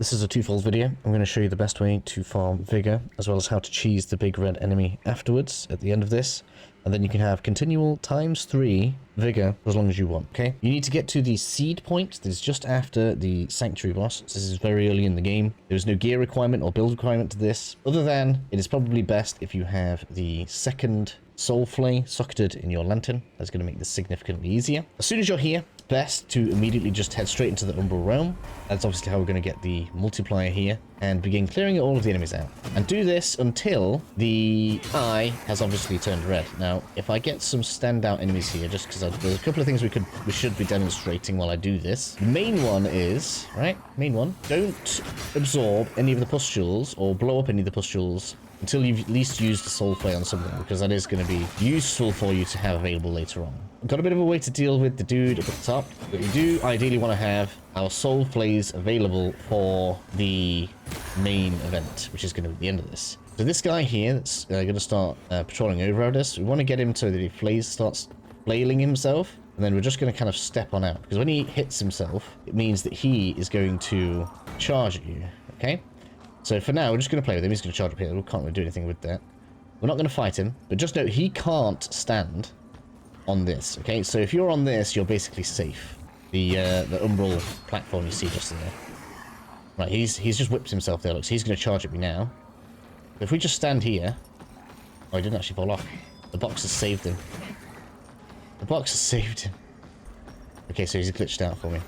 This is a twofold video. I'm going to show you the best way to farm vigor, as well as how to cheese the big red enemy afterwards at the end of this. And then you can have continual ×3 vigor as long as you want, okay? You need to get to the seed point that is just after the sanctuary boss. This is very early in the game. There is no gear requirement or build requirement to this, other than it is probably best if you have the second soul flay socketed in your lantern. That's going to make this significantly easier. As soon as you're here, best to immediately just head straight into the umbral realm. That's obviously how we're going to get the multiplier here and begin clearing all of the enemies out. And do this until the eye has obviously turned red. Now, if I get some standout enemies here, just because there's a couple of things we should be demonstrating while I do this. The main one is, right, don't absorb any of the pustules or blow up any of the pustules until you've at least used the soul flay on something, because that is going to be useful for you to have available later on. I've got a bit of a way to deal with the dude up at the top, but we do ideally want to have our soul flays available for the main event, which is going to be the end of this. So this guy here that's going to start patrolling over us, we want to get him so that he starts flailing himself, and then we're just going to kind of step on out, because when he hits himself, it means that he is going to charge at you, okay? So for now, we're just going to play with him. He's going to charge up here. We can't really do anything with that. We're not going to fight him, but just note he can't stand on this, okay? So if you're on this, you're basically safe. The umbral platform you see just in there. Right, he's just whipped himself there. Look, so he's going to charge at me now. But if we just stand here... Oh, he didn't actually fall off. The box has saved him. The box has saved him. Okay, so he's glitched out for me.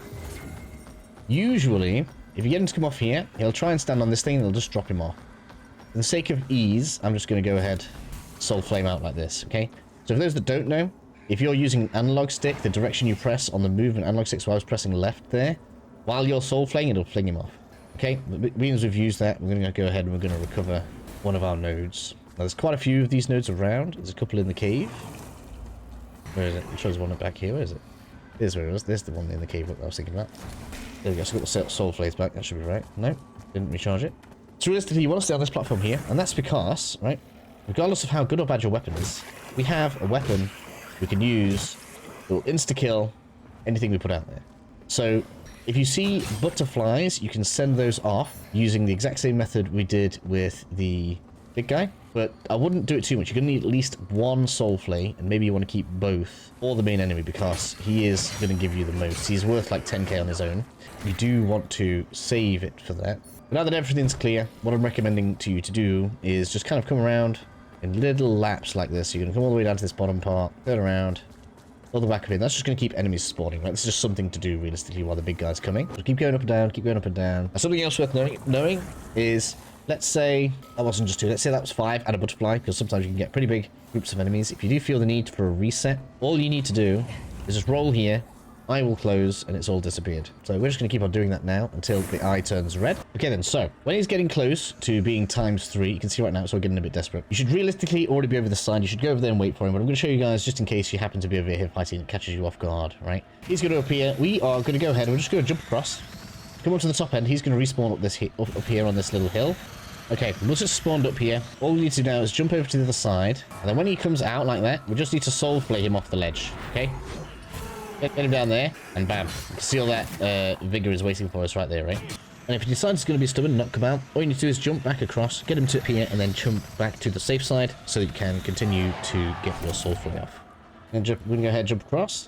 Usually, if you get him to come off here, he'll try and stand on this thing and it'll just drop him off. For the sake of ease, I'm just going to go ahead soul flame out like this, okay? So for those that don't know, if you're using an analog stick, the direction you press on the movement analog stick, so I was pressing left there, while you're soul flaying, it'll fling him off. Okay, being as we've used that, we're going to go ahead and we're going to recover one of our nodes. Now, there's quite a few of these nodes around. There's a couple in the cave. Where is it? I'm sure there's one back here. Where is it? Here's where it was. There's the one in the cave that I was thinking about. There we go. So I've got the soul flays back. That should be right. No, didn't recharge it. So realistically, you want to stay on this platform here, and that's because, right, regardless of how good or bad your weapon is, we have a weapon we can use that will insta-kill anything we put out there. So if you see butterflies, you can send those off using the exact same method we did with the big guy. But I wouldn't do it too much. You're going to need at least one soul flay, and maybe you want to keep both for the main enemy, because he is going to give you the most. He's worth like 10k on his own. You do want to save it for that. But now that everything's clear, what I'm recommending to you to do is just kind of come around in little laps like this. You're going to come all the way down to this bottom part, turn around, all the back of it. That's just going to keep enemies spawning, right? This is just something to do realistically while the big guy's coming. So keep going up and down, keep going up and down. And something else worth knowing is, let's say that wasn't just 2, let's say that was 5 and a butterfly, because sometimes you can get pretty big groups of enemies. If you do feel the need for a reset, all you need to do is just roll here, eye will close, and it's all disappeared. So we're just going to keep on doing that now until the eye turns red. Okay then, so when he's getting close to being ×3, you can see right now, so we're getting a bit desperate. You should realistically already be over the side. You should go over there and wait for him, but I'm going to show you guys just in case you happen to be over here fighting and catches you off guard, right? He's going to appear. We are going to go ahead and we're just going to jump across, come up to the top end. He's going to respawn up here on this little hill. Okay, we'll just spawned up here. All we need to do now is jump over to the other side, and then when he comes out like that, we just need to soul flay him off the ledge, okay? Get him down there, and bam. You can see all that vigor is waiting for us right there, right? And if he decides it's going to be stubborn and not come out, all you need to do is jump back across, get him to here, and then jump back to the safe side so that you can continue to get your soul flay off. And we're going to go ahead and jump across.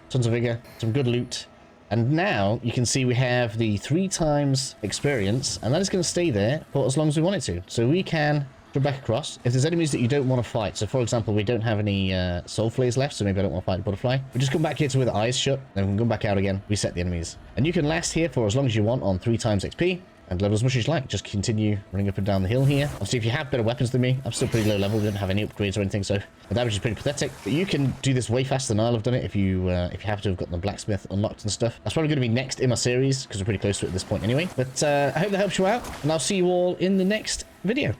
Tons of vigor, some good loot. And now you can see we have the 3x experience, and that is going to stay there for as long as we want it to. So we can jump back across. If there's enemies that you don't want to fight, so for example, we don't have any soul flays left, so maybe I don't want to fight a butterfly. We just come back here to where the eyes shut, then we can come back out again, reset the enemies. And you can last here for as long as you want on 3x XP, and level as much as you like. Just continue running up and down the hill here. Obviously, if you have better weapons than me, I'm still pretty low level. We don't have any upgrades or anything, so the damage is pretty pathetic. But you can do this way faster than I'll have done it if you have to have gotten the blacksmith unlocked and stuff. That's probably going to be next in my series, because we're pretty close to it at this point anyway. But I hope that helps you out, and I'll see you all in the next video.